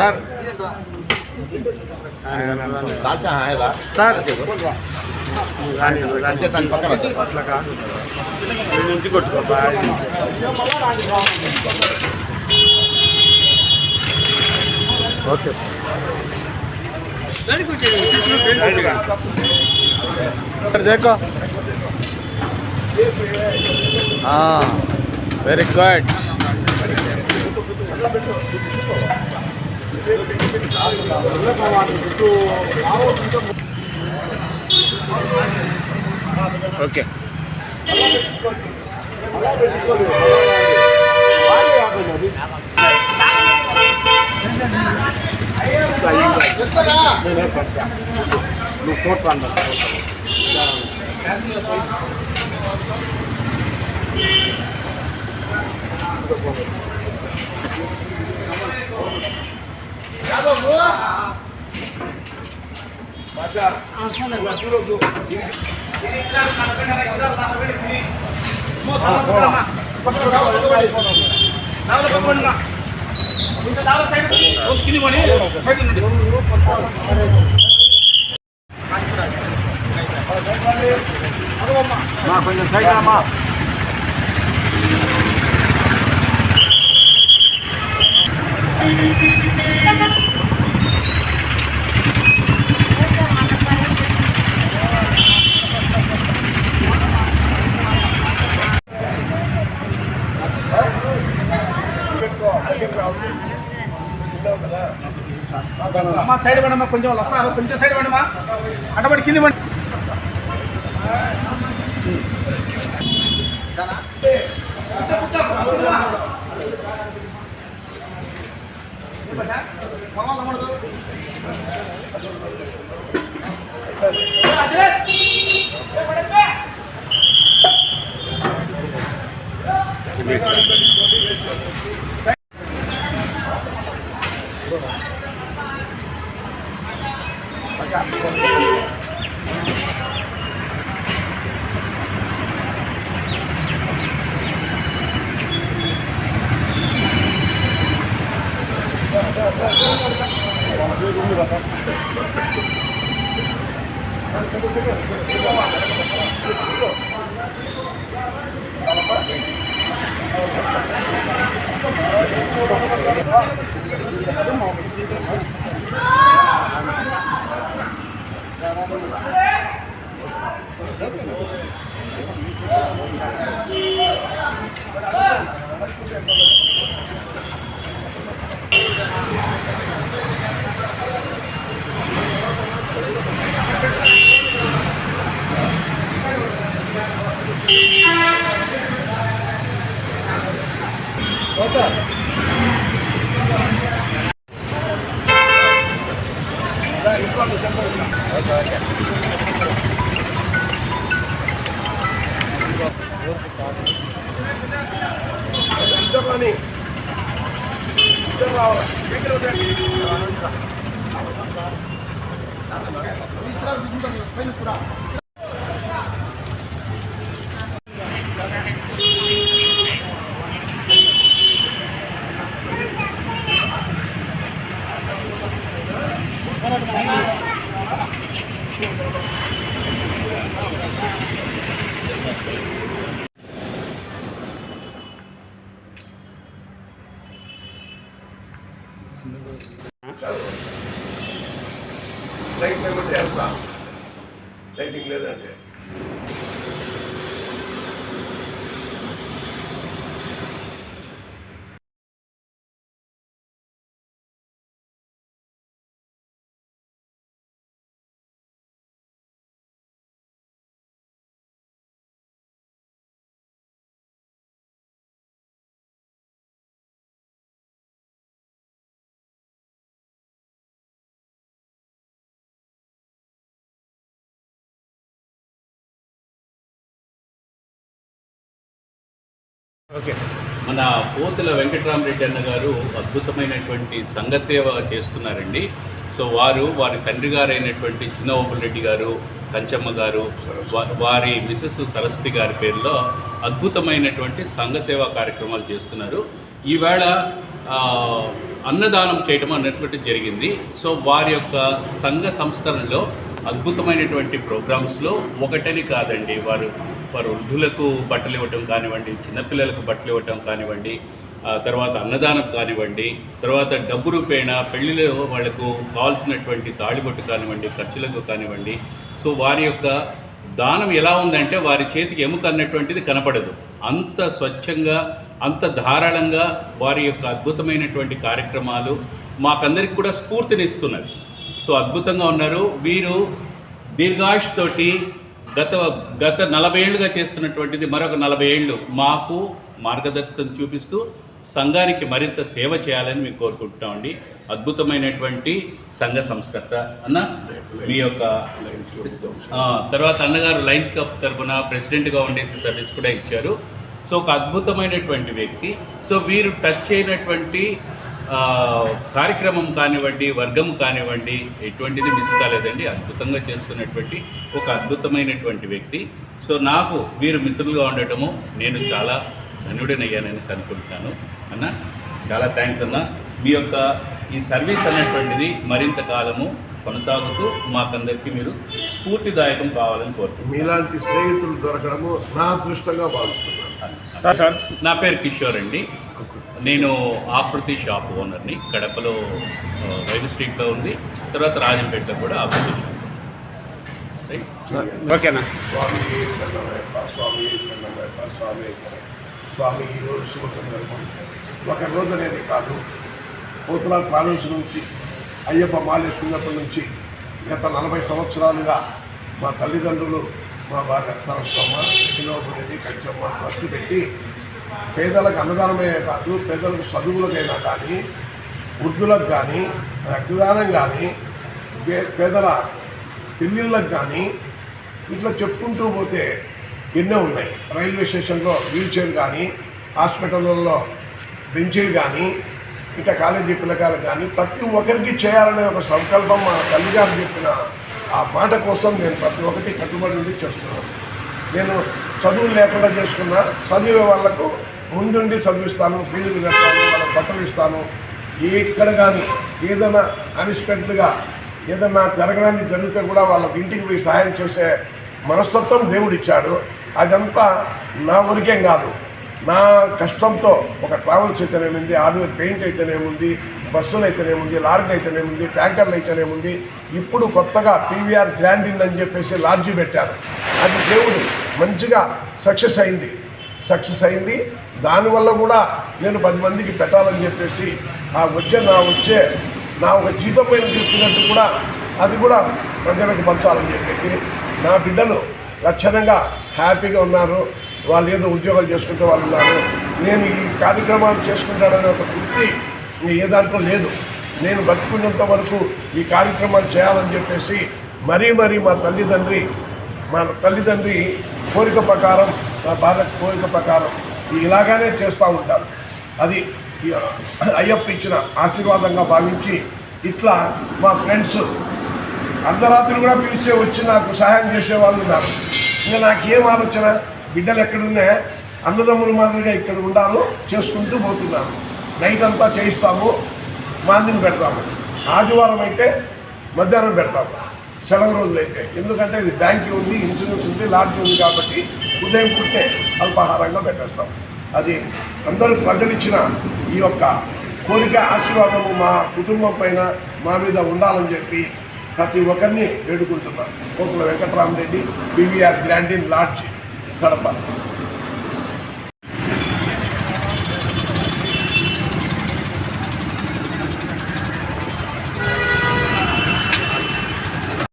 Sir నుంచి కొట్టుకో okay sir देखो हाँ वेरी गुड ओके కొంచెం సైడ్ అమ్మా అమ్మా సైడ్ పడమ్మా కొంచెం వాళ్ళు వస్తారు కొంచెం సైడ్ పడమ్మా అటబడి కింది పడి లైట్ లేకపోతే వెళ్తా లైటింగ్ లేదంటే మన పోతుల వెంకటరామరెడ్డి అన్న గారు అద్భుతమైనటువంటి సంఘ సేవ చేస్తున్నారండి. సో వారి తండ్రి గారైనటువంటి చిన్నఓపులరెడ్డి గారు, కంచమ్మ గారు, వారి మిసెస్ సరస్వతి గారి పేరులో అద్భుతమైనటువంటి సంఘ సేవా కార్యక్రమాలు చేస్తున్నారు. ఈవేళ అన్నదానం చేయడం అనేటువంటిది జరిగింది. సో వారి యొక్క సంఘ సంస్థలలో అద్భుతమైనటువంటి ప్రోగ్రామ్స్లో ఒకటని కాదండి, వారు వృద్ధులకు బట్టలు ఇవ్వటం కానివ్వండి, చిన్నపిల్లలకు బట్టలు ఇవ్వటం కానివ్వండి, తర్వాత అన్నదానం కానివ్వండి, తర్వాత డబ్బు రూపేణ పెళ్లిలో వాళ్లకు కావాల్సినటువంటి తాళిబొట్టు కానివ్వండి, ఖర్చులకు కానివ్వండి. సో వారి యొక్క దానం ఎలా ఉందంటే వారి చేతికి ఎముక అన్నటువంటిది కనపడదు. అంత స్వచ్ఛంగా, అంత ధారాళంగా వారి యొక్క అద్భుతమైనటువంటి కార్యక్రమాలు మాకందరికి కూడా స్ఫూర్తినిస్తున్నవి. సో అద్భుతంగా ఉన్నారు వీరు. దీర్ఘాయుష్ తోటి గత 40 ఏళ్ళుగా చేస్తున్నటువంటిది మరొక 40 ఏళ్ళు మాకు మార్గదర్శకం చూపిస్తూ సంఘానికి మరింత సేవ చేయాలని మేము కోరుకుంటున్నామండి. అద్భుతమైనటువంటి సంఘ సంస్కర్త అన్న. మీ యొక్క తర్వాత అన్నగారు లయన్స్ క్లబ్ తరఫున ప్రెసిడెంట్గా ఉండేసి సర్వీస్ కూడా ఇచ్చారు. సో ఒక అద్భుతమైనటువంటి వ్యక్తి. సో వీరు టచ్ అయినటువంటి కార్యక్రమం కానివ్వండి, వర్గం కానివ్వండి, ఎటువంటిది మిస్ కాలేదండి. అద్భుతంగా చేస్తున్నటువంటి ఒక అద్భుతమైనటువంటి వ్యక్తి. సో నాకు వీరు మిత్రులుగా ఉండటము నేను చాలా ధన్యుడినయ్యానని అనుకుంటున్నాను అన్న. చాలా థ్యాంక్స్ అన్న. మీ యొక్క ఈ సర్వీస్ అనేటువంటిది మరింత కాలము కొనసాగుతూ మాకందరికీ మీరు స్ఫూర్తిదాయకం కావాలని కోరుకుంటున్నాను. మీలాంటి స్నేహితులు దొరకడము నా అదృష్టంగా భావిస్తున్నాను. సార్ నా పేరు కిషోర్ అండి. నేను ఆకృతి షాప్ ఓనర్ని. కడపలో రైలు స్ట్రీట్లో ఉంది, తర్వాత రాజంపేటలో కూడా ఆకృతి షాప్. ఓకేనా. స్వామి చన్నమయ్యప్ప, స్వామి చన్నమయ్యప్ప, స్వామి స్వామి ఈరోజు శుభ సందర్భం. ఒక రోజు అనేది కాదు, పోతుల ట్రావెల్స్ నుంచి అయ్యప్ప మాలేసుకున్నప్పటి నుంచి గత 40 సంవత్సరాలుగా మా తల్లిదండ్రులు, మా భార్య సరస్వమ్మ, చిన్నోపురెడ్డి, కంచమ్మ ట్రస్ట్ పెట్టి పేదలకు అన్నదానమే కాదు, పేదలకు చదువులకైనా కానీ, వృద్ధులకు కానీ, రక్తదానం కానీ, పేదల పెళ్ళిళ్ళకు కానీ ఇట్లా చెప్పుకుంటూ పోతే ఎన్నో ఉన్నాయి. రైల్వే స్టేషన్లో వీల్ చైర్ కానీ, హాస్పిటల్లో బెంచీలు కానీ, ఇంకా కాలేజీ పిల్లకాయలకు కానీ ప్రతి ఒక్కరికి చేయాలనే ఒక సంకల్పం మా తల్లిగారు చెప్పిన ఆ మాట కోసం నేను ప్రతి ఒక్కటి కట్టుబడి ఉండి చేస్తున్నాను. నేను చదువులు లేకుండా చేసుకున్నా, చదివే వాళ్లకు ముందుండి చదివిస్తాను, ఫీజులు కట్టాను, వాళ్ళకి బట్టలు ఇస్తాను. ఎక్కడ కానీ ఏదైనా అన్ఎక్స్పెక్టెడ్గా ఏదన్నా జరగడానికి జరిగితే కూడా వాళ్ళకి ఇంటికి పోయి సహాయం చేసే మనస్తత్వం దేవుడు ఇచ్చాడు. అదంతా నా ఊరికేం కాదు, నా కష్టంతో ఒక ట్రావెల్స్ అయితేనేముంది, హార్డ్వేర్ పెయింట్ అయితేనేముంది, బస్సులు అయితేనేముంది, లారీలు అయితేనేముంది, ట్యాంకర్లు అయితేనేముంది, ఇప్పుడు కొత్తగా పీవీఆర్ గ్రాండ్ ఇన్ అని చెప్పేసి లాడ్జీ పెట్టారు. అది దేవుడు మంచిగా సక్సెస్ అయింది. దానివల్ల కూడా నేను 10 మందికి పెట్టాలని చెప్పేసి నా ఒక జీతం పైన తీసుకున్నట్టు కూడా అది కూడా ప్రజలకు పంచాలని చెప్పేసి నా బిడ్డలు లక్షణంగా హ్యాపీగా ఉన్నారు. వాళ్ళు ఏదో ఉద్యోగాలు చేసుకుంటే వాళ్ళు ఉన్నారు. నేను ఈ కార్యక్రమాలు చేసుకుంటాననే ఒక తృప్తి ఏ దాంట్లో లేదు. నేను బతుకున్నంత వరకు ఈ కార్యక్రమాలు చేయాలని చెప్పేసి మరీ మా తల్లిదండ్రి కోరిక ప్రకారం, నా భార్య కోరిక ప్రకారం ఇలాగానే చేస్తూ ఉంటారు. అది అయ్యప్ప ఇచ్చిన ఆశీర్వాదంగా భావించి ఇట్లా మా ఫ్రెండ్స్ అర్ధరాత్రి కూడా పిలిచే వచ్చి నాకు సహాయం చేసేవాళ్ళు ఉన్నారు. ఇంకా నాకేం ఆలోచన, బిడ్డలు ఎక్కడున్నా అన్నదమ్ముల మాదిరిగా ఇక్కడ ఉండాలో చేసుకుంటూ పోతున్నాను. నైట్ అంతా చేయిస్తాము, మార్నింగ్ పెడతాము. ఆదివారం అయితే మధ్యాహ్నం పెడతాము, సెలవు రోజులైతే. ఎందుకంటే ఇది బ్యాంక్ ఉంది, ఇన్సూరెన్స్ ఉంది, లాడ్జ్ ఉంది కాబట్టి ఉదయం పుట్టే అల్పాహారంగా పెట్టేస్తాం. అది అందరూ ప్రజలిచ్చిన ఈ యొక్క కోరిక ఆశీర్వాదము మా కుటుంబం పైన మా మీద ఉండాలని చెప్పి ప్రతి ఒక్కరిని వేడుకుంటున్నాను. Potula Venkatarama Reddy, PVR grand inn lodge, Kadapa.